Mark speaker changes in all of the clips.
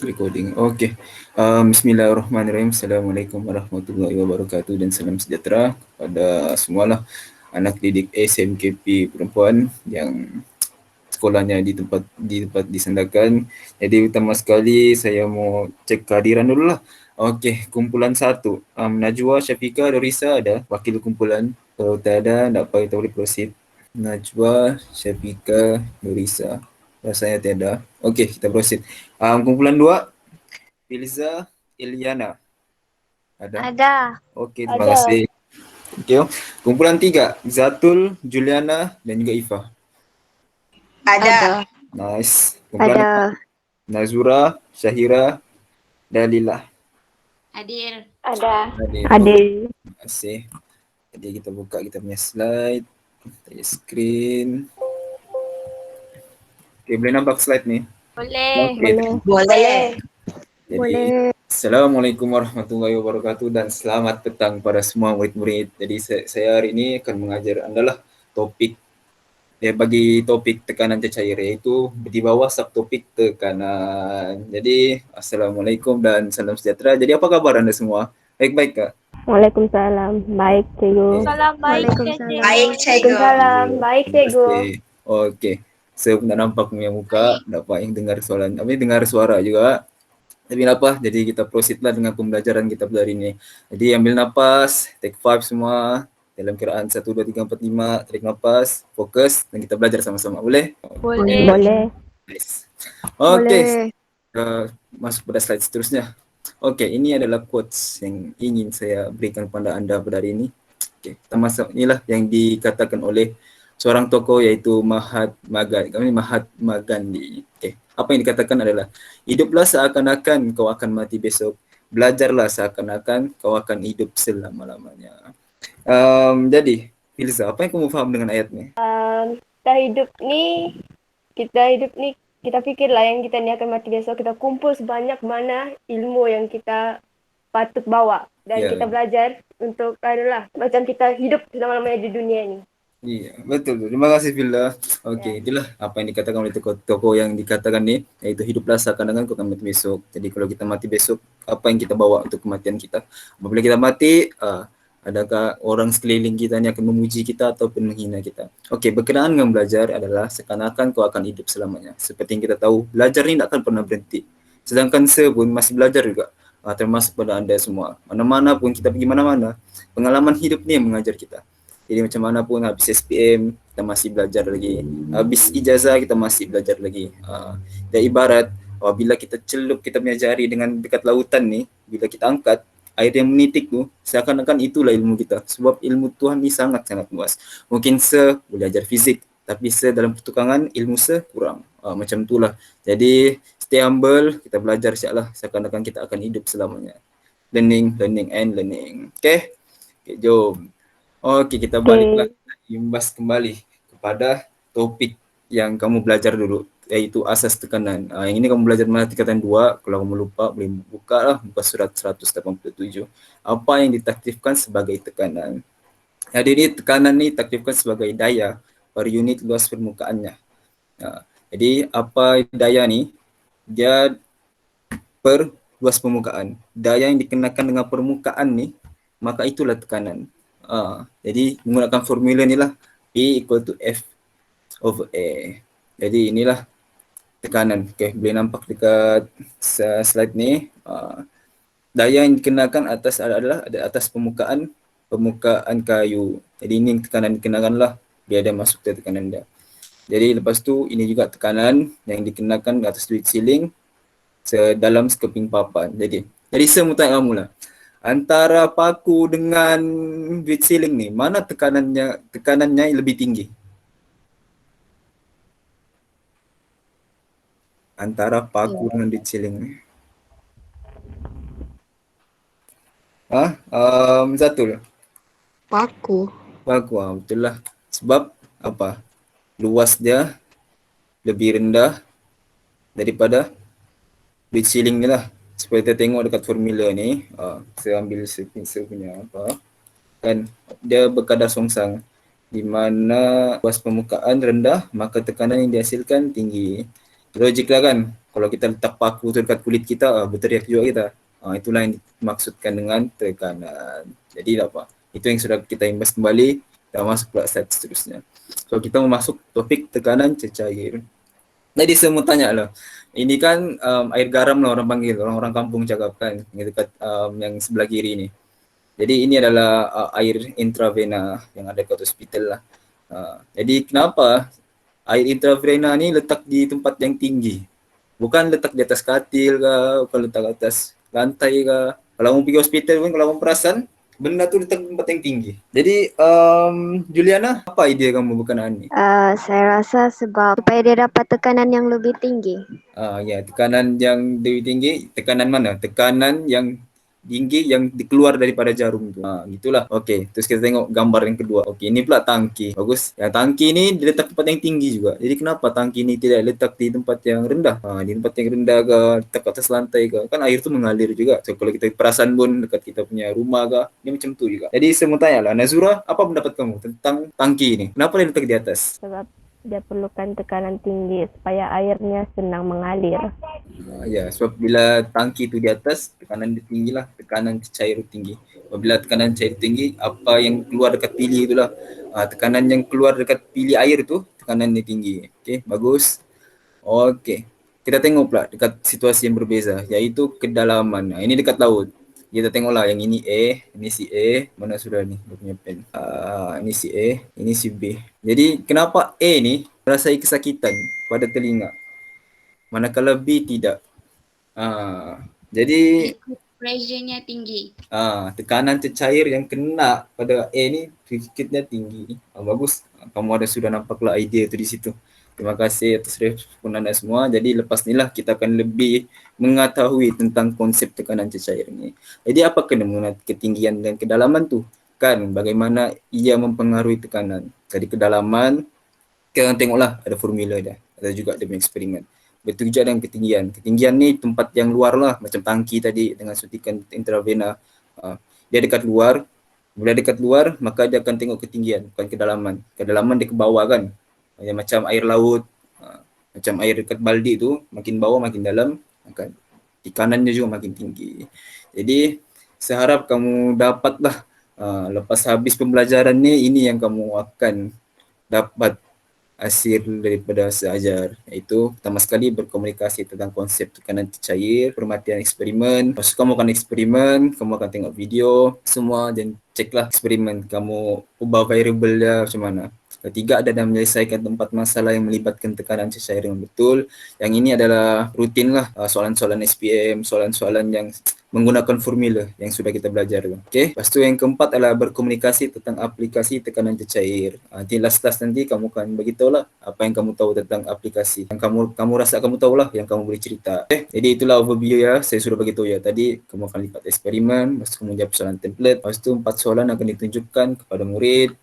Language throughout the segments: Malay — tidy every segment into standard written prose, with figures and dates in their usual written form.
Speaker 1: Recording. Okey. Bismillahirrahmanirrahim. Assalamualaikum warahmatullahi wabarakatuh dan salam sejahtera kepada semualah anak didik SMKP perempuan yang sekolahnya di tempat disandarkan. Jadi utama sekali saya mau cek kehadiran dululah. Okey, kumpulan satu. Najwa, Syafiqah, Dorisa ada wakil kumpulan. Kalau tak ada, tak apa, kita boleh proceed. Najwa, Syafiqah, Dorisa. Rasanya tiada. Okey, kita proceed. Kumpulan dua, Filza, Iliana. Ada?
Speaker 2: Ada.
Speaker 1: Okey, terima kasih. Okey. Kumpulan tiga, Zatul, Juliana dan juga Ifah.
Speaker 3: Ada.
Speaker 1: Nice. Kumpulan empat, Nazura, Syahira, Dalilah.
Speaker 2: Hadir.
Speaker 4: Ada.
Speaker 1: Terima kasih. Jadi kita buka kita punya slide. Kita screen. Okey, boleh nampak slide ni?
Speaker 2: Boleh.
Speaker 1: Okey.
Speaker 3: Boleh.
Speaker 1: Jadi, Assalamualaikum warahmatullahi wabarakatuh dan selamat petang pada semua murid-murid. Jadi saya hari ini akan mengajar anda lah topik bagi topik tekanan cair, iaitu di bawah subtopik tekanan. Jadi Assalamualaikum dan salam sejahtera. Jadi apa kabar anda semua? Baik-baik kah?
Speaker 4: Waalaikumsalam. Baik, cikgu.
Speaker 2: Salam baik, Cikgu.
Speaker 3: Baik, cikgu.
Speaker 4: Waalaikumsalam. Baik, cikgu.
Speaker 1: Okey. Saya pun tak nampak punya muka, dapat yang dengar dengar suara juga. Tapi apa? Jadi kita proceed lah dengan pembelajaran kita pada hari ini. Jadi ambil nafas, take 5 semua. Dalam kiraan 1, 2, 3, 4, 5, tarik nafas, fokus dan kita belajar sama-sama. Boleh?
Speaker 4: Boleh.
Speaker 1: Nice. Okey. Masuk pada slide seterusnya. Okey, ini adalah quotes yang ingin saya berikan kepada anda pada hari ini. Okey, kita masuk inilah yang dikatakan oleh seorang tokoh iaitu Mahatma Gandhi. Okey, apa yang dikatakan adalah hiduplah seakan-akan kau akan mati besok. Belajarlah seakan-akan kau akan hidup selama-lamanya. Jadi, Filza, apa yang kamu faham dengan ayat ni?
Speaker 4: Kita hidup ni, kita fikirlah yang kita ni akan mati besok. Kita kumpul sebanyak mana ilmu yang kita patut bawa. Dan kita belajar untuk, macam kita hidup selama-lamanya di dunia ni.
Speaker 1: Iya, betul. Terima kasih Filza. Okey, itulah apa yang dikatakan oleh tokoh yang dikatakan ni, iaitu hiduplah seakan-akan kau akan mati besok. Jadi kalau kita mati besok, apa yang kita bawa untuk kematian kita? Apabila kita mati, adakah orang sekeliling kita ni akan memuji kita ataupun menghina kita? Okey, berkenaan dengan belajar adalah seakan-akan kau akan hidup selamanya. Seperti yang kita tahu, belajar ni tak akan pernah berhenti. Sedangkan saya pun masih belajar juga, termasuk pada anda semua. Mana-mana pun kita pergi mana-mana, pengalaman hidup ni yang mengajar kita. Jadi macam mana pun habis SPM, kita masih belajar lagi. Habis ijazah, kita masih belajar lagi. Dan ibarat, bila kita celup kita punya jari dengan dekat lautan ni, bila kita angkat, air yang menitik tu, seakan-akan itulah ilmu kita. Sebab ilmu Tuhan ni sangat-sangat luas. Mungkin belajar fizik, tapi dalam pertukangan ilmu kurang. Macam itulah. Jadi stay humble, kita belajar siaplah. Seakan-akan kita akan hidup selamanya. Learning and learning. Okay, jom. Okey, kita baliklah imbas kembali kepada topik yang kamu belajar dulu, iaitu asas tekanan. Yang ini kamu belajar mana tingkatan 2. Kalau kamu lupa, boleh buka lah muka surat 187. Apa yang ditakrifkan sebagai tekanan? Jadi tekanan ni takrifkan sebagai daya per unit luas permukaannya. Jadi apa daya ni? Dia per luas permukaan. Daya yang dikenakan dengan permukaan ni, maka itulah tekanan. Jadi menggunakan formula ni lah, P equal to F over A. Jadi inilah tekanan. Okay, boleh nampak dekat slide ni. Daya yang dikenakan adalah atas permukaan kayu. Jadi ini tekanan dikenakan lah, biar dia masuk ke tekanan dia. Jadi lepas tu ini juga tekanan yang dikenakan atas duit siling dalam sekeping papan. Jadi saya mau tanya kamu lah, antara paku dengan duit siling ni, mana tekanannya lebih tinggi? Antara paku dengan duit siling ni. Zatul?
Speaker 3: Paku.
Speaker 1: Betul lah. Sebab apa? Luas dia lebih rendah daripada duit siling ni lah. Supaya kita tengok dekat formula ni, saya ambil saya punya kan dia berkadar songsang, di mana luas permukaan rendah maka tekanan yang dihasilkan tinggi. Logik lah kan, Kalau kita letak paku tu dekat kulit kita, berteriak juga kita. Itulah yang dimaksudkan dengan tekanan. Jadi apa? Itu yang sudah kita imbas kembali. Kita masuk pula slide seterusnya. So kita masuk topik tekanan cecair. Jadi semua tanya lah. Ini kan air garam lah orang panggil, orang-orang kampung cakap kan, yang dekat yang sebelah kiri ni. Jadi ini adalah air intravena yang ada kat hospital lah. Jadi kenapa air intravena ni letak di tempat yang tinggi? Bukan letak di atas katil ke, bukan letak atas lantai ke. Kalau mau pergi hospital pun, kalau mau perasan, benda tu letak di tempat yang tinggi. Jadi Juliana, apa idea kamu berkenaan ni?
Speaker 3: Saya rasa sebab supaya dia dapat tekanan yang lebih tinggi.
Speaker 1: Ya, tekanan yang lebih tinggi, tekanan mana? Tekanan yang tinggi yang dikeluar daripada jarum tu. Gitulah. Okey, terus kita tengok gambar yang kedua. Okey, ini pula tangki. Bagus. Ya, tangki ni diletak tempat yang tinggi juga. Jadi kenapa tangki ni tidak letak di tempat yang rendah? Di tempat yang rendah ke, letak atas lantai ke? Kan air tu mengalir juga. So kalau kita perasan pun dekat kita punya rumah ke, dia macam tu juga. Jadi saya mau tanya lah, Nazura, apa pendapat kamu tentang tangki ni? Kenapa dia letak di atas?
Speaker 4: Sebab dia perlukan tekanan tinggi supaya airnya senang mengalir.
Speaker 1: Ya, sebab bila tangki tu di atas, tekanan dia tinggi lah, tekanan cair tinggi. Apabila tekanan cair tinggi, apa yang keluar dekat pili itulah. Tekanan yang keluar dekat pili air tu, tekanan dia tinggi. Okey, bagus. Okey, kita tengok pula dekat situasi yang berbeza, iaitu kedalaman. Ini dekat laut. Kita tengoklah yang ini A, ini si A, mana sudah ni dia punya pen. Ini si A, ini si B. Jadi kenapa A ni merasai kesakitan pada telinga, manakala B tidak? Jadi
Speaker 2: Pressure-nya tinggi.
Speaker 1: tekanan cecair yang kena pada A ni sedikitnya tinggi. Bagus, kamu ada sudah nampaklah idea tu di situ. Terima kasih atas respon anda semua. Jadi lepas ni lah kita akan lebih mengetahui tentang konsep tekanan cecair ni. Jadi apa kena mengenai ketinggian dan kedalaman tu? Kan bagaimana ia mempengaruhi tekanan. Jadi kedalaman, kita tengoklah ada formula dia. Ada juga dia punya eksperimen. Betul juga dengan ketinggian. Ketinggian ni tempat yang luar lah. Macam tangki tadi dengan suntikan intravena. Dia dekat luar. Bila dekat luar, maka dia akan tengok ketinggian, bukan kedalaman. Kedalaman dia ke bawah kan. Macam air laut, macam air dekat baldi tu, makin bawah makin dalam, akan tekanannya juga makin tinggi. Jadi saya harap kamu dapatlah lepas habis pembelajaran ni, ini yang kamu akan dapat hasil daripada seajar, iaitu pertama sekali berkomunikasi tentang konsep tekanan cair, permatian eksperimen. Lepas kamu akan eksperimen, kamu akan tengok video semua dan ceklah eksperimen, kamu ubah variable dia macam mana. Ketiga, ada dan menyelesaikan tempat masalah yang melibatkan tekanan cair dengan betul. Yang ini adalah rutin lah, soalan-soalan SPM, soalan-soalan yang menggunakan formula yang sudah kita belajar. Okey. Lepas tu yang keempat adalah berkomunikasi tentang aplikasi tekanan cair. Nanti last nanti kamu akan beritahu lah apa yang kamu tahu tentang aplikasi. Yang kamu rasa kamu tahu lah, yang kamu boleh cerita. Jadi itulah overview ya. Saya sudah beritahu ya tadi. Kamu akan lipat eksperimen, lepas tu kamu jawab soalan template. Lepas tu 4 soalan akan ditunjukkan kepada murid.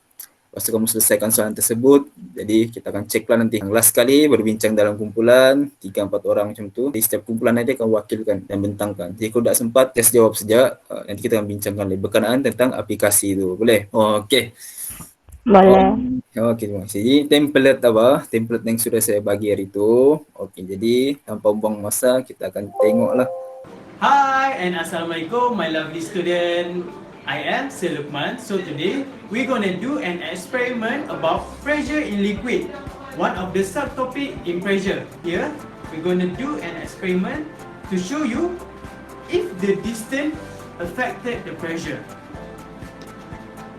Speaker 1: Lepas tu kamu selesaikan soalan tersebut. Jadi kita akan cek lah nanti. Yang last kali berbincang dalam kumpulan 3-4 orang macam tu. Di setiap kumpulan nanti akan wakilkan dan bentangkan. Jadi kalau tak sempat, just jawab saja. Nanti kita akan bincangkan lebih berkenaan tentang aplikasi tu. Boleh? Okey.
Speaker 4: Boleh.
Speaker 1: Okey, terima kasih. Jadi template apa? Template yang sudah saya bagi hari tu. Okey, jadi tanpa buang masa kita akan tengoklah.
Speaker 5: Hi and Assalamualaikum my lovely student. I am Sir Lukman. So today we're gonna do an experiment about pressure in liquid. One of the subtopic in pressure. Here we're gonna do an experiment to show you if the distance affected the pressure.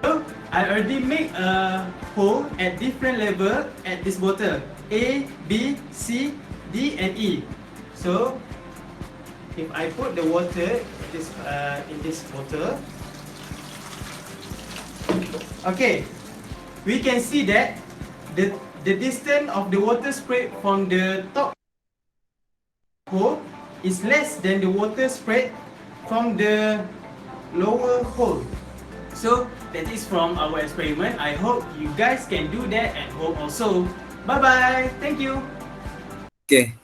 Speaker 5: So I already make a hole at different level at this bottle. A, B, C, D and E. So if I put the water in this bottle, okay, we can see that the distance of the water spread from the top hole is less than the water spread from the lower hole. So that is from our experiment. I hope you guys can do that at home also. Bye bye. Thank you.
Speaker 1: Okay.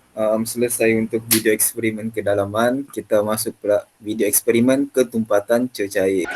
Speaker 1: Selesai untuk video eksperimen kedalaman, kita masuk pula video eksperimen ketumpatan cecair.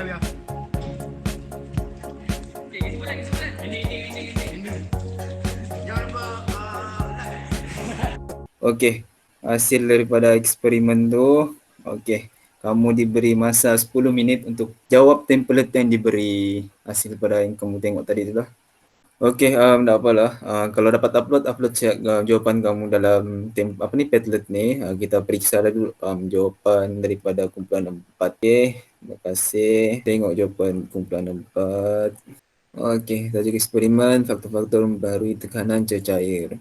Speaker 1: Okey, hasil daripada eksperimen tu, okey, kamu diberi masa 10 minit untuk jawab template yang diberi hasil pada yang kamu tengok tadi tu lah. Okey, tak apalah. Kalau dapat upload jawapan kamu dalam Padlet ni. Kita periksa dulu jawapan daripada kumpulan 4. Okey, terima kasih. Tengok jawapan kumpulan 4. Okey, tajuk eksperimen, faktor-faktor mempengaruhi tekanan cecair.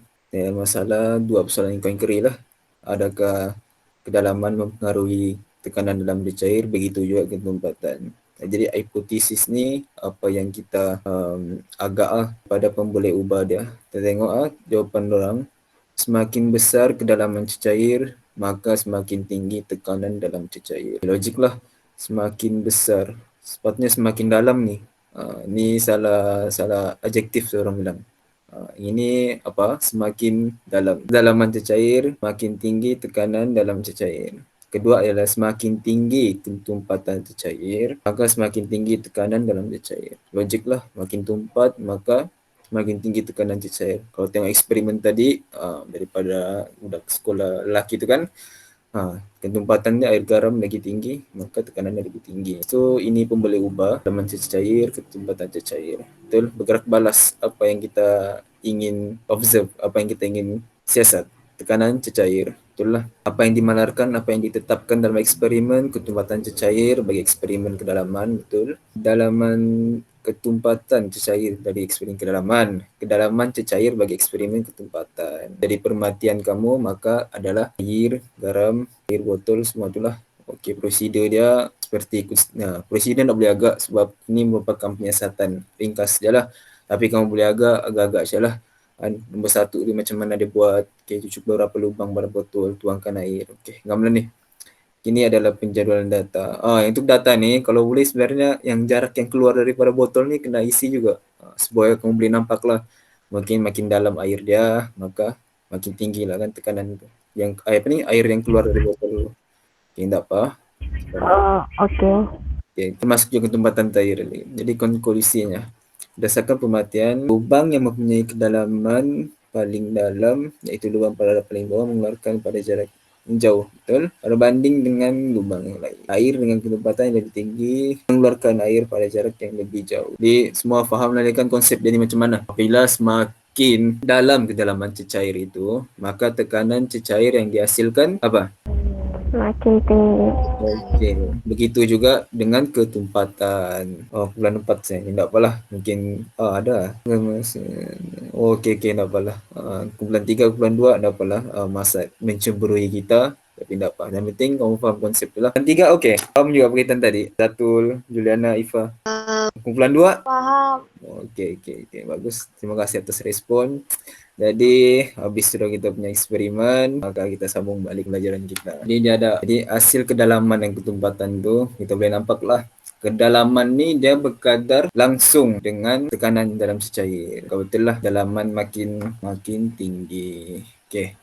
Speaker 1: Masalah 2 persoalan yang kau inquiry lah. Adakah kedalaman mempengaruhi tekanan dalam cecair, begitu juga ketumpatan. Jadi hipotesis ni apa yang kita agak pada pemboleh ubah dia. Kita tengok jawapan orang. Semakin besar kedalaman cecair, maka semakin tinggi tekanan dalam cecair. Logik lah. Semakin besar, sepatutnya semakin dalam ni. Ni salah adjektif orang bilang. Ini apa? Semakin dalam. Kedalaman cecair, makin tinggi tekanan dalam cecair. Kedua ialah semakin tinggi tumpatan cecair, maka semakin tinggi tekanan dalam cecair. Logik lah, makin tumpat maka semakin tinggi tekanan cecair. Kalau tengok eksperimen tadi daripada budak sekolah lelaki tu kan, ketumpatan dia air garam lagi tinggi, maka tekanan dia lagi tinggi. So ini pun boleh ubah kedalaman cecair, ketumpatan cecair. Betul, bergerak balas apa yang kita ingin observe, apa yang kita ingin siasat. Tekanan cecair, betul lah. Apa yang dimanarkan, apa yang ditetapkan dalam eksperimen, ketumpatan cecair bagi eksperimen kedalaman, betul. Kedalaman ketumpatan cecair dari eksperimen kedalaman cecair bagi eksperimen ketumpatan. Dari permatian kamu maka adalah air, garam, air botol, semua itulah. Okey, prosedur dia seperti prosedur tak boleh agak sebab ini merupakan penyiasatan ringkas je lah. Tapi kamu boleh agak-agak je lah. Nombor 1 dia macam mana dia buat. Okay, cucuk beberapa lubang pada botol, tuangkan air. Okey, gambar ni. Ini adalah penjadualan data. Untuk data ni kalau boleh sebenarnya yang jarak yang keluar daripada botol ni kena isi juga. Supaya kamu boleh nampak lah. Mungkin makin dalam air dia, maka makin tinggi lah kan tekanan tu. Yang air yang keluar dari botol. Okey, tak apa. Okay, termasuk juga ketumpatan air. Jadi konklusinya, berdasarkan pemerhatian, lubang yang mempunyai kedalaman paling dalam, iaitu lubang pada paling bawah mengeluarkan pada jarak jauh, betul? Berbanding dengan lubang yang lain. Air dengan ketumpatan yang lebih tinggi mengeluarkan air pada jarak yang lebih jauh. Jadi semua faham lah kan konsep dia ni macam mana. Apabila semakin dalam kedalaman cecair itu, maka tekanan cecair yang dihasilkan apa?
Speaker 3: Makin tinggi.
Speaker 1: Okey, begitu juga dengan ketumpatan. Kumpulan 4 saya. Tak apalah. Mungkin ada. Okey, tak apalah. Kumpulan 3, kumpulan 2 tak apalah. Masa mencemburui kita. Tapi tak apa. Yang penting kamu faham konsep tu lah. Kumpulan 3 okey. Faham juga berkaitan tadi. Zatul, Juliana, Ifa. Kumpulan 2?
Speaker 3: Faham.
Speaker 1: Okey. Bagus. Terima kasih atas respon. Jadi habis sudah kita punya eksperimen, maka kita sambung balik pelajaran kita. Jadi hasil kedalaman dan ketumpatan tu kita boleh nampak lah. Kedalaman ni dia berkadar langsung dengan tekanan dalam cecair. Kalau betul lah dalaman makin tinggi. Okey.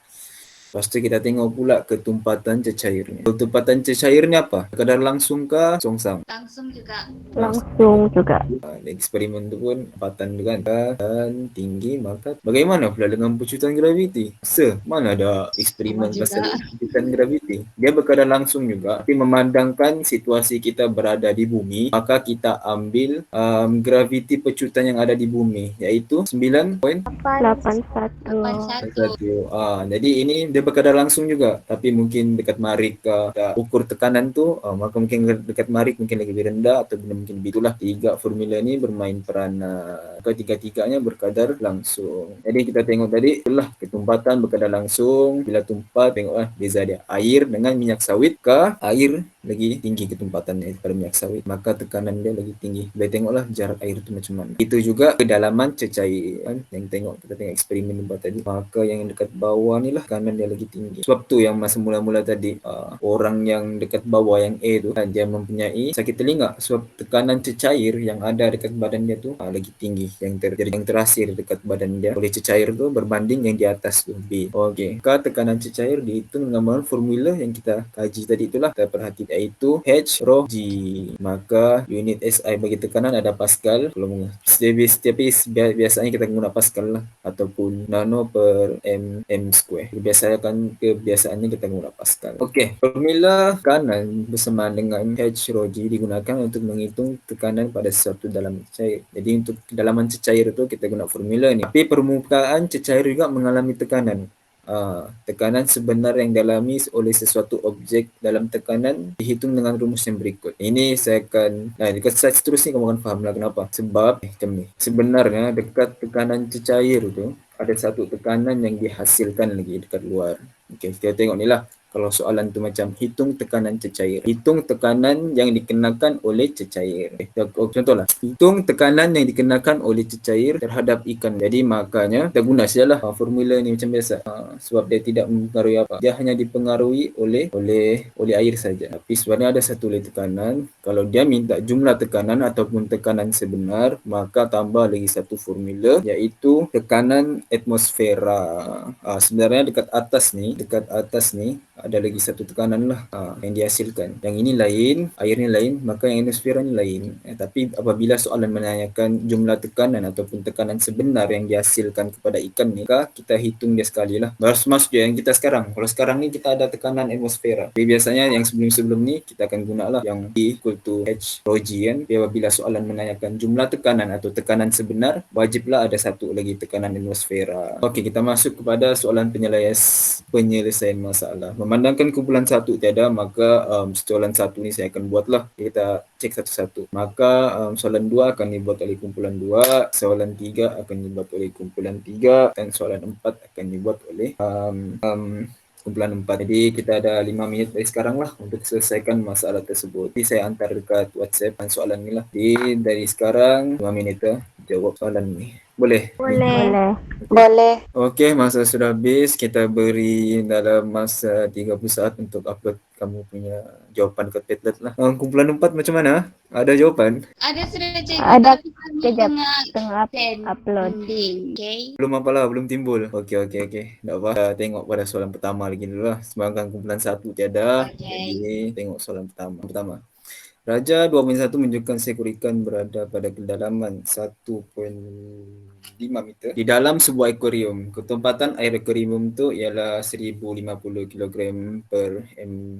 Speaker 1: Lepas tu kita tengok pula ketumpatan cecairnya. Ketumpatan cecair ni apa? Kadar langsung ke songsang?
Speaker 2: Langsung juga.
Speaker 3: Langsung juga.
Speaker 1: Eksperimen tu pun tempatan tu kan dan tinggi, maka bagaimana pula dengan pecutan graviti? Mana ada eksperimen pasal pecutan graviti? Dia berkadar langsung juga, tapi memandangkan situasi kita berada di bumi, maka kita ambil graviti pecutan yang ada di bumi, iaitu 9.81.
Speaker 3: 81.
Speaker 1: Jadi ini dia berkadar langsung juga, tapi mungkin dekat marik ukur tekanan tu, maka mungkin dekat marik mungkin lebih rendah atau mungkin itulah. Tiga formula ni bermain peranan. Ketiga-tiganya berkadar langsung. Jadi kita tengok tadi itulah ketumpatan berkadar langsung. Bila tumpat tengoklah beza dia. Air dengan minyak sawit ke air lagi tinggi ketumpatannya daripada minyak sawit, maka tekanan dia lagi tinggi. Boleh tengoklah jarak air tu macam mana. Itu juga kedalaman cecair kan. Yang kita tengok eksperimen buat tadi. Maka yang dekat bawah ni lah tekanan dia dia lagi tinggi. Sebab tu yang masa mula-mula tadi orang yang dekat bawah yang A tu dia mempunyai sakit telinga sebab tekanan cecair yang ada dekat badan dia tu lagi tinggi yang terasir dekat badan dia oleh cecair tu berbanding yang di atas tu B. Okey, maka tekanan cecair dihitung dengan formula yang kita kaji tadi itulah. Kita perhati iaitu H rho G. Maka unit SI bagi tekanan ada Pascal. Kalau biasanya kita guna Pascal lah ataupun nano per m square. Kebiasaannya kita guna Pascal. Okey, formula tekanan bersamaan dengan H rho G digunakan untuk menghitung tekanan pada sesuatu dalam cecair. Jadi untuk kedalaman cecair itu kita guna formula ni. Tapi permukaan cecair juga mengalami tekanan. Tekanan sebenar yang dialami oleh sesuatu objek dalam tekanan dihitung dengan rumus yang berikut. Ini saya akan dekat slide seterusnya kamu akan fahamlah kenapa. Sebab macam ni. Sebenarnya dekat tekanan cecair tu ada satu tekanan yang dihasilkan lagi dekat luar. Okey, kita tengok ni lah. Kalau soalan tu macam hitung tekanan cecair. Hitung tekanan yang dikenakan oleh cecair. Contohlah. Hitung tekanan yang dikenakan oleh cecair terhadap ikan. Jadi makanya kita guna sajalah formula ni macam biasa. Sebab dia tidak mempengaruhi apa. Dia hanya dipengaruhi oleh air saja. Tapi sebenarnya ada satu oleh tekanan. Kalau dia minta jumlah tekanan ataupun tekanan sebenar, maka tambah lagi satu formula iaitu tekanan atmosfera. Sebenarnya dekat atas ni ada lagi satu tekanan lah yang dihasilkan. Yang ini lain, air ni lain, maka yang atmosfera ni lain. Tapi apabila soalan menanyakan jumlah tekanan ataupun tekanan sebenar yang dihasilkan kepada ikan ni, maka kita hitung dia sekali lah. Baru masuk je yang kita sekarang. Kalau sekarang ni kita ada tekanan atmosfera. Jadi biasanya yang sebelum-sebelum ni kita akan gunalah yang E equal to H rho G kan. Jadi apabila soalan menanyakan jumlah tekanan atau tekanan sebenar, wajiblah ada satu lagi tekanan atmosfera. Okey, kita masuk kepada soalan penyelesaian masalah. Memandangkan kumpulan satu tiada, maka soalan satu ni saya akan buatlah. Kita cek satu-satu. Maka soalan 2 akan dibuat oleh kumpulan 2, soalan 3 akan dibuat oleh kumpulan 3 dan soalan 4 akan dibuat oleh kumpulan 4. Jadi kita ada 5 minit dari sekarang lah untuk selesaikan masalah tersebut. Jadi saya hantar dekat WhatsApp soalan ni lah. Jadi dari sekarang 5 minit jawab soalan ni. Boleh?
Speaker 3: Boleh.
Speaker 1: Okey, masa sudah habis. Kita beri dalam masa 30 saat untuk upload kamu punya jawapan ke Padlet lah. Kumpulan 4 macam mana? Ada jawapan?
Speaker 2: Ada sudah cikgu.
Speaker 3: Ada,
Speaker 2: tapi kami
Speaker 3: kejap,
Speaker 2: tengah
Speaker 3: upload.
Speaker 2: Okay.
Speaker 1: Belum apalah, belum timbul. Okey. Tak apa. Kita tengok pada soalan pertama lagi dulu lah. Sebenarnya kumpulan 1 tiada. Jadi tengok soalan pertama. Raja 2.1 menunjukkan seekor ikan berada pada kedalaman 1.5 meter di dalam sebuah akuarium. Ketempatan air akuarium tu ialah 1050 kg per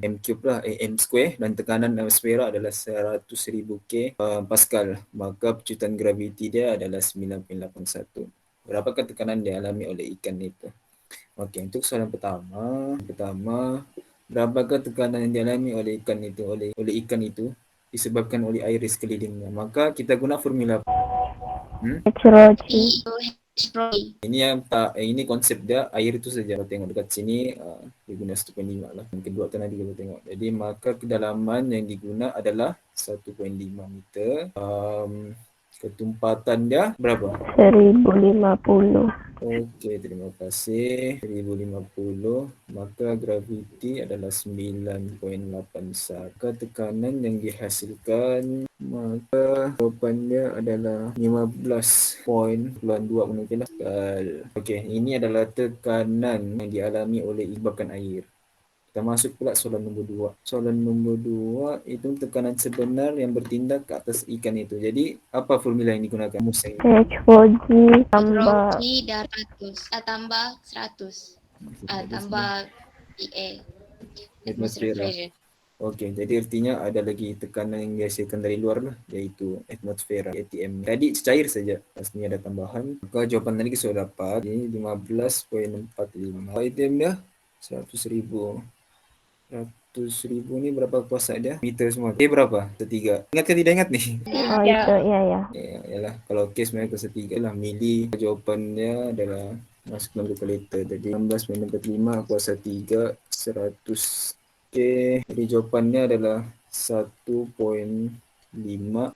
Speaker 1: m cube lah, m square, dan tekanan atmosfera adalah 100,000 K Pascal. Maka pecutan graviti dia adalah 9.81. Berapakah tekanan yang dialami oleh ikan itu? Okey, untuk soalan pertama, berapakah tekanan yang dialami oleh ikan itu disebabkan oleh air di sekelilingnya? Maka kita guna formula
Speaker 3: H rho G.
Speaker 1: ini konsep dia air itu saja. Kalau tengok dekat sini dia guna 1.5 lah. Yang kedua tu nanti kita tengok. Jadi maka kedalaman yang diguna adalah 1.5 meter. Ketumpatan dia berapa?
Speaker 3: 1050.
Speaker 1: Okey, terima kasih. 1050. Maka graviti adalah 9.81. Tekanan yang dihasilkan, maka jawapannya adalah 15.2 mungkin lah. Okey, ini adalah tekanan yang dialami oleh ibakan air. Kita masuk pula soalan nombor 2. Soalan nombor 2 itu tekanan sebenar yang bertindak ke atas ikan itu. Jadi apa formula yang digunakan?
Speaker 3: H rho G tambah
Speaker 2: Rogi dah 100. Tambah 100. Tambah PA.
Speaker 1: Atmosfera.
Speaker 2: Pressure.
Speaker 1: Okey, jadi artinya ada lagi tekanan yang dihasilkan dari luar lah, iaitu atmosfera, ATM. Tadi cecair saja, pastinya ada tambahan. Maka jawapan tadi kita dapat, ini 15.45. ATM dia 100,000. 100,000 ni berapa kuasa dia? Meter semua. Berapa? 1/3. Ingat ke tidak ingat ni?
Speaker 3: Oh itu, ya.
Speaker 1: Yalah, kalau case sebenarnya kuasa 3 lah. Mili. Jawapannya adalah masuk dalam kalkulator. Jadi 16.45 kuasa 3 100 K. Jadi jawapannya adalah 1.5 10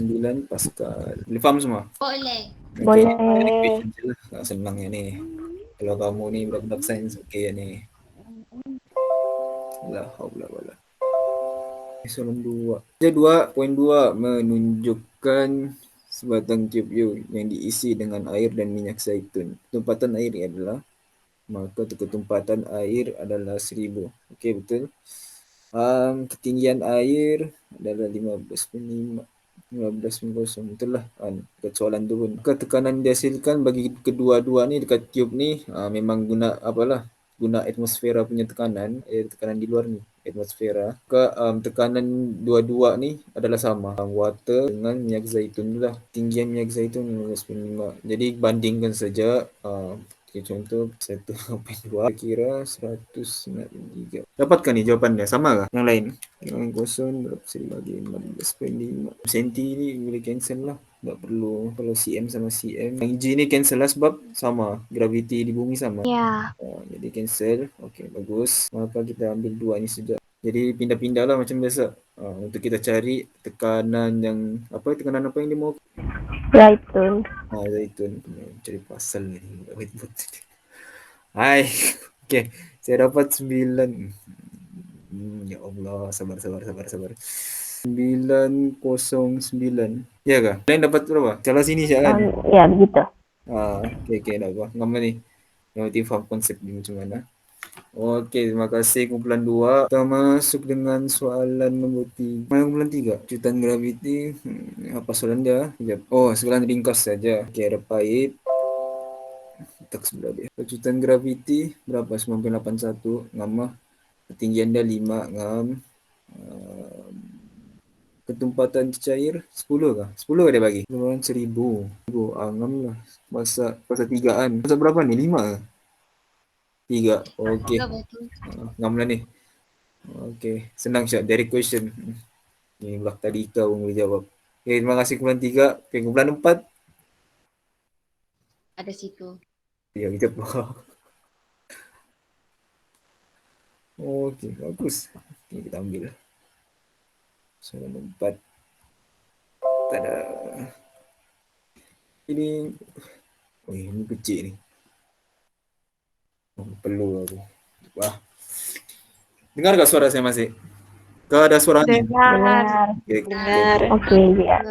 Speaker 1: 9 Pascal. Boleh faham semua?
Speaker 2: Boleh.
Speaker 3: Boleh.
Speaker 1: Senang yang ni. Kalau kamu ni budak-budak sains, okey ni. La haula wala. Soalan 2. Dia 2.2 menunjukkan sebatang tiup yang diisi dengan air dan minyak zaitun. Ketumpatan air adalah, maka ketumpatan air adalah 1000. Okey, betul. Ketinggian air adalah 15.5. 15.0, betul lah dekat soalan tu pun. Maka tekanan dihasilkan bagi kedua-dua ni dekat tiup ni memang guna atmosfera punya tekanan, tekanan di luar ni atmosfera. Maka tekanan dua-dua ni adalah sama, water dengan minyak zaitun lah. Tinggian minyak zaitun 15.5. Jadi bandingkan saja. Okay, contoh 1.2 kira 193. Dapatkah ni jawapannya? Sama kah? Yang lain? Yang kosong berapa seri bagi 15.5. Senti ni boleh cancel lah. Tak perlu. Kalau cm sama cm. Yang G ni cancel lah sebab sama. Graviti di bumi sama.
Speaker 3: Ya.
Speaker 1: Jadi cancel. Okey, bagus. Maka kita ambil dua ni saja. Jadi pindah-pindah lah macam biasa. Untuk kita cari tekanan yang tekanan apa yang dia mau.
Speaker 4: Zaitun.
Speaker 1: Zaitun. Cari pasal ni. Hai. Okey. Saya dapat 9. Ya Allah. Sabar. 909. Ya kah? Kalian dapat berapa? Salah sini siap kan?
Speaker 4: Ya, begitu.
Speaker 1: Okey. Dah apa? Nama ni. Yang penting faham konsep ni macam mana. Okey, terima kasih kumpulan 2. Kita masuk dengan soalan nombor 3. Kumpulan 3. Kejutan graviti. Apa soalan dia? Sekejap. Soalan ringkas saja. Okey, ada pipe. Tak sebelah dia. Kejutan graviti berapa? 9.81 ngam. Ketinggian dia 5 ngam. Ketumpatan cair 10 kah? 10 dia bagi? 1000. Ngam lah. Masa 3an. Masa berapa ni? 5 kah? 3. Okey. Ngam lah ni. Okey. Senang Syak. Direct question. Ni belah tadi kau boleh jawab. Okay, terima kasih kumpulan 3. Okay, kumpulan 4.
Speaker 2: Ada situ.
Speaker 1: Ya, kita faham. Okey, bagus. Okay, kita ambil. Soalan 4. Tada. Ini kecil ni. Perlu aku. Dengar tak suara saya masih? Kau ada suara ni?
Speaker 4: Dengar.
Speaker 3: Benar.
Speaker 4: Okey, ya.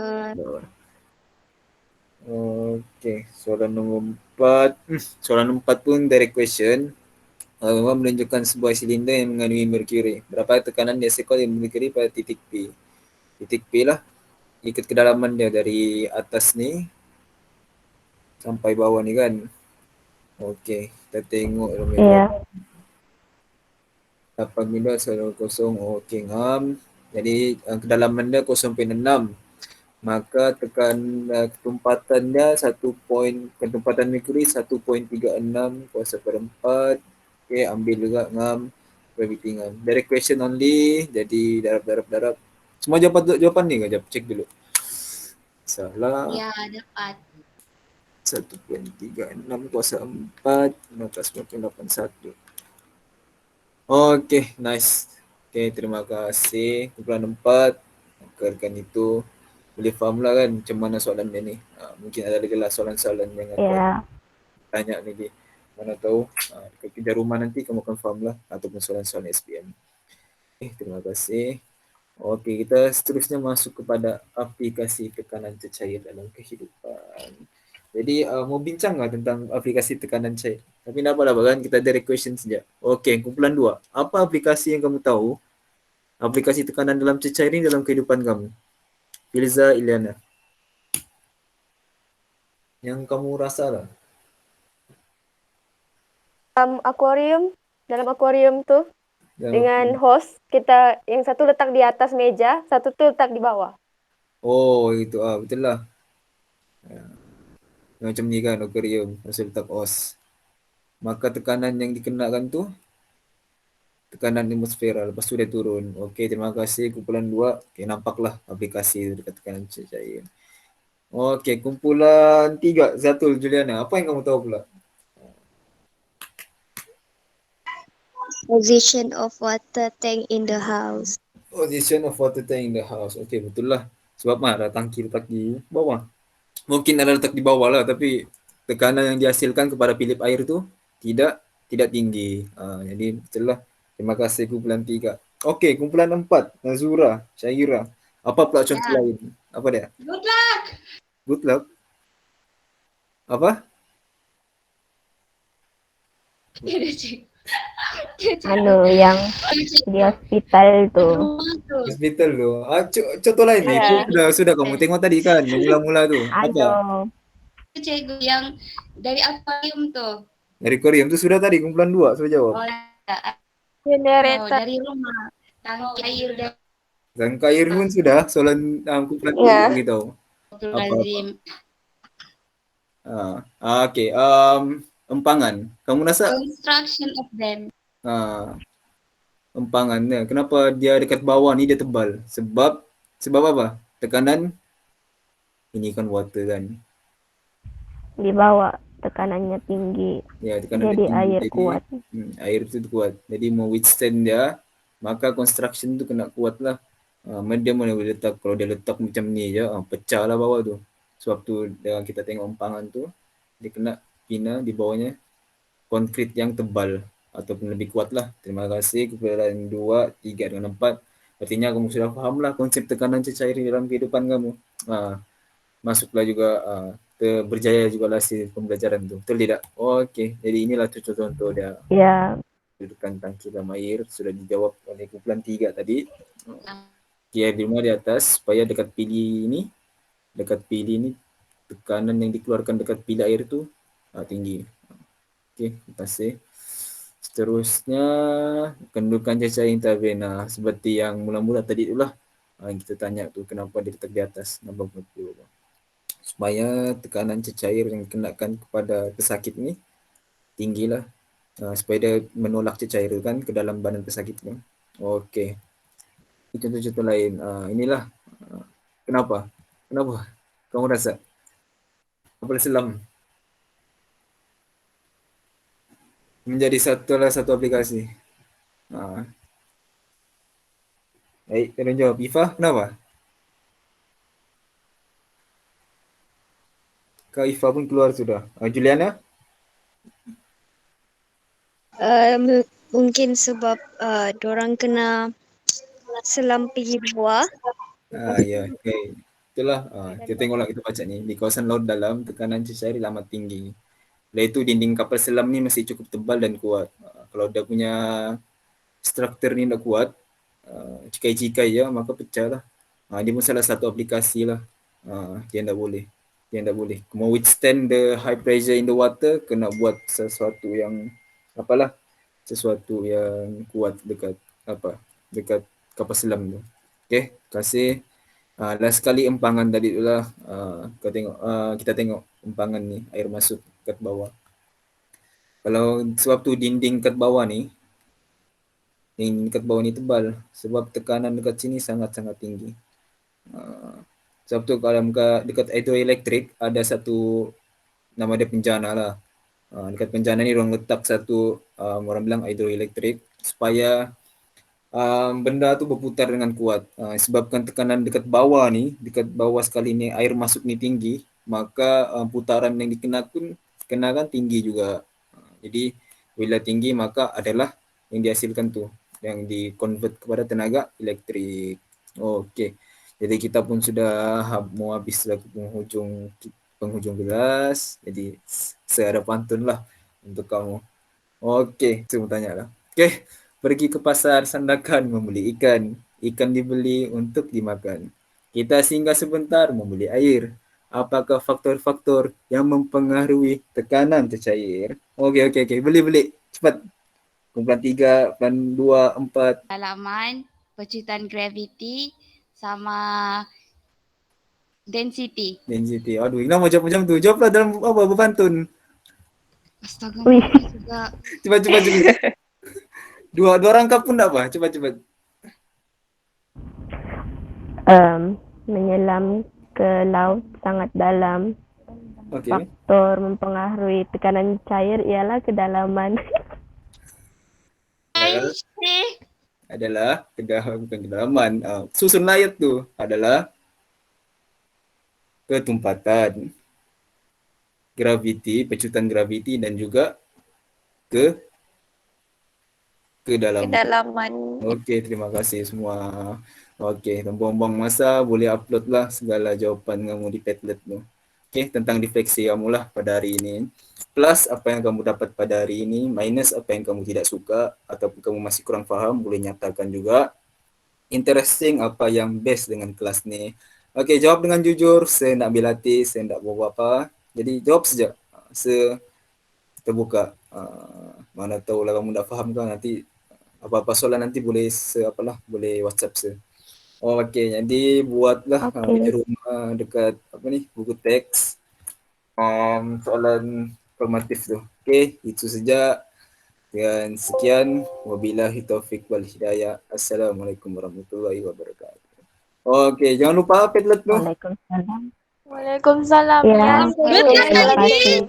Speaker 1: Okey, soalan nombor 4. Soalan nombor 4 pun direct question. Menunjukkan sebuah silinder yang mengandungi merkuri. Berapa tekanan dihasilkan oleh merkuri pada titik P? Titik P lah. Ikut kedalaman dia dari atas ni sampai bawah ni kan. Okey, kita tengok dulu.
Speaker 4: Ya.
Speaker 1: 8.0. Okey, ngam. Jadi kedalaman dia 0.6. Maka ketumpatan dia ketumpatan merkuri 1.36 kuasa per 4. Okey, ambil juga ngam. Gravity ngam. Direct question only. Jadi darab. Semua jawapan ni ke? Cek dulu. Salah.
Speaker 2: Ya, dapat.
Speaker 1: 1.36 kuasa 4 maka 9.81. Okey, nice. Okey, terima kasih kumpulan 4. Rekan itu boleh faham lah kan macam mana soalan dia ni. Mungkin ada lagi lah soalan-soalan yang akan tanya lagi. Mana tahu dekat kerja rumah nanti kamu akan faham lah ataupun soalan-soalan SPM. Terima kasih. Okey, kita seterusnya masuk kepada aplikasi tekanan cair dalam kehidupan. Jadi mau bincang lah tentang aplikasi tekanan cair. Tapi tak apa kan, kita direct question saja. Okey, kumpulan 2. Apa aplikasi yang kamu tahu? Aplikasi tekanan dalam cair ini dalam kehidupan kamu. Filza, Iliana. Yang kamu rasa lah.
Speaker 4: Akuarium. Dalam akuarium tu dengan hose, kita yang satu letak di atas meja, satu tu letak di bawah.
Speaker 1: Oh, itu betul lah. Macam ni kan akuarium, masa letak hose. Maka tekanan yang dikenakan tu tekanan atmosfera, lepas tu dia turun. Okey, terima kasih kumpulan 2. Okey, nampaklah aplikasi dekat tekanan cair. Okey, kumpulan 3. Zatul, Juliana, apa yang kamu tahu pula?
Speaker 3: Position of water tank in the house.
Speaker 1: Position of water tank in the house. Okey, betul lah. Sebab ada tangki letak di bawah. Mungkin ada letak di bawah lah, tapi tekanan yang dihasilkan kepada pilip air tu tidak tinggi. Jadi betul lah. Terima kasih kumpulan 3. Okey, kumpulan 4, Nazura, Syaira. Apa pula contoh
Speaker 2: Ya.
Speaker 1: lain? Apa dia?
Speaker 2: Good luck.
Speaker 1: Good luck. Apa?
Speaker 2: Tidak, Cik. Tidak, Cik.
Speaker 3: Anu yang
Speaker 2: Cik.
Speaker 3: di hospital tuh.
Speaker 2: Rumah tuh.
Speaker 1: Hospital tu. Contoh lain ni. Itu sudah kamu tengok tadi kan, yang mula-mula tu. Apa?
Speaker 3: Aduh.
Speaker 2: Itu cikgu yang dari akuarium tuh.
Speaker 1: Dari Korea tu sudah tadi kumpulan 2 sudah jawab.
Speaker 2: Oh,
Speaker 3: Generator.
Speaker 2: dari rumah. Tangki air dari
Speaker 1: Sangka air pun sudah soalan kumpulan 2
Speaker 3: Ya.
Speaker 1: kita tahu.
Speaker 2: Lazim.
Speaker 1: Okey, empangan. Kamu rasa
Speaker 2: Construction of them.
Speaker 1: empangan dia, kenapa dia dekat bawah ni dia tebal? Sebab apa? Tekanan ini kan water kan.
Speaker 3: Di bawah tekanannya tinggi.
Speaker 1: Ya, tekanan
Speaker 3: Jadi
Speaker 1: dia tinggi.
Speaker 3: air kuat.
Speaker 1: Air tu kuat. Jadi mau withstand dia, maka construction tu kena kuat lah. Dia mana boleh letak, kalau dia letak macam ni je, pecah lah bawah tu. Sebab tu kita tengok empangan tu, dia kena bina di bawahnya konkrit yang tebal ataupun lebih kuat lah. Terima kasih kepada 2, 3 dengan 4. Artinya kamu sudah faham lah konsep tekanan cecair dalam kehidupan kamu. Masuklah juga, berjaya juga lah hasil pembelajaran tu. Betul tidak? Okey, jadi inilah contoh-contoh dia.
Speaker 3: Ya.
Speaker 1: Kedudukan tangki dalam air sudah dijawab oleh kumpulan 3 tadi. Okey, di rumah di atas supaya dekat pili ni tekanan yang dikeluarkan dekat pili air tu tinggi. Okey, terima kasih. Seterusnya, kedudukan cecair intravena seperti yang mula-mula tadi itulah. Kita tanya tu kenapa dia letak di atas. Supaya tekanan cecair yang dikenakan kepada pesakit ni tinggilah. Supaya dia menolak cecair tu kan ke dalam badan pesakit tu. Okey. Contoh-contoh lain. Inilah. Kenapa? Kamu rasa? Kapal selam menjadi satu aplikasi. Baik, tolong jawab. Ifah, kenapa? Kak Ifah pun keluar sudah. Juliana?
Speaker 3: Mungkin sebab dorang kena selam pergi bawah.
Speaker 1: Ya, okay. Itulah. Kita tengoklah, kita baca ni. Di kawasan laut dalam, tekanan cecair amat tinggi. Dari itu dinding kapal selam ni masih cukup tebal dan kuat. Kalau dia punya struktur ni dah kuat, cikai-cikai je, maka pecah lah. Dia pun salah satu aplikasi lah. Dia tak boleh. Mau withstand the high pressure in the water, kena buat sesuatu yang kuat dekat kapal selam tu. Okay, terima kasih. Last kali empangan tadi tu lah. Kita tengok empangan ni, air masuk kat bawah. Kalau sebab tu dinding kat bawah ni tebal sebab tekanan dekat sini sangat-sangat tinggi. Sebab tu kalau dekat hidroelektrik ada satu nama dia penjana lah. Dekat penjana ni orang letak satu orang bilang hidroelektrik supaya benda tu berputar dengan kuat. Sebabkan tekanan dekat bawah sekali ni air masuk ni tinggi, maka putaran yang dikenakan tinggi juga. Jadi bila tinggi maka adalah yang dihasilkan tu yang di-convert kepada tenaga elektrik. Okey. Jadi kita pun sudah mau habis lagi penghujung kelas. Jadi saya ada pantun lah untuk kamu. Okey, saya mau tanya lah. Okey, pergi ke pasar Sandakan membeli ikan. Ikan dibeli untuk dimakan. Kita singgah sebentar membeli air. Apakah faktor-faktor yang mempengaruhi tekanan cecair? Okey. Beli. Cepat. Kumpulan 3, kumpulan 2, 4.
Speaker 2: Dalaman, pecutan gravity, sama density.
Speaker 1: Aduh, kenapa jawab macam tu? Jawablah dalam berpantun.
Speaker 2: Astaga,
Speaker 3: Wih.
Speaker 2: juga.
Speaker 1: Cepat. Dua rangkap pun tak apa. Cepat.
Speaker 3: Menyelam ke laut sangat dalam.
Speaker 1: Okey.
Speaker 3: Faktor mempengaruhi tekanan cair ialah kedalaman.
Speaker 1: Adalah bukan kedalaman. Susun ayat tu adalah ketumpatan, graviti, pecutan graviti dan juga ke dalam.
Speaker 3: Kedalaman.
Speaker 1: Okey, terima kasih semua. Okey, buang-buang masa boleh upload lah segala jawapan kamu di Padlet tu. Okey, tentang refleksi kamu lah pada hari ini. Plus apa yang kamu dapat pada hari ini, minus apa yang kamu tidak suka ataupun kamu masih kurang faham, boleh nyatakan juga. Interesting apa yang best dengan kelas ni. Okey, jawab dengan jujur, saya nak ambil hati, saya nak buat apa. Jadi jawab saja. Terbuka. Mana tahu lah kamu tak faham kan, nanti apa-apa soalan nanti boleh boleh WhatsApp saya. Okey, jadi buatlah di rumah dekat buku teks soalan formatif tu. Okey, itu saja. Dan sekian, wabillahi taufik wal hidayah. Assalamualaikum warahmatullahi wabarakatuh. Okey, jangan lupa Padlet tu.
Speaker 6: Waalaikumsalam.
Speaker 3: Waalaikumsalam.
Speaker 6: Ya,
Speaker 3: Ya,
Speaker 6: terima kasih.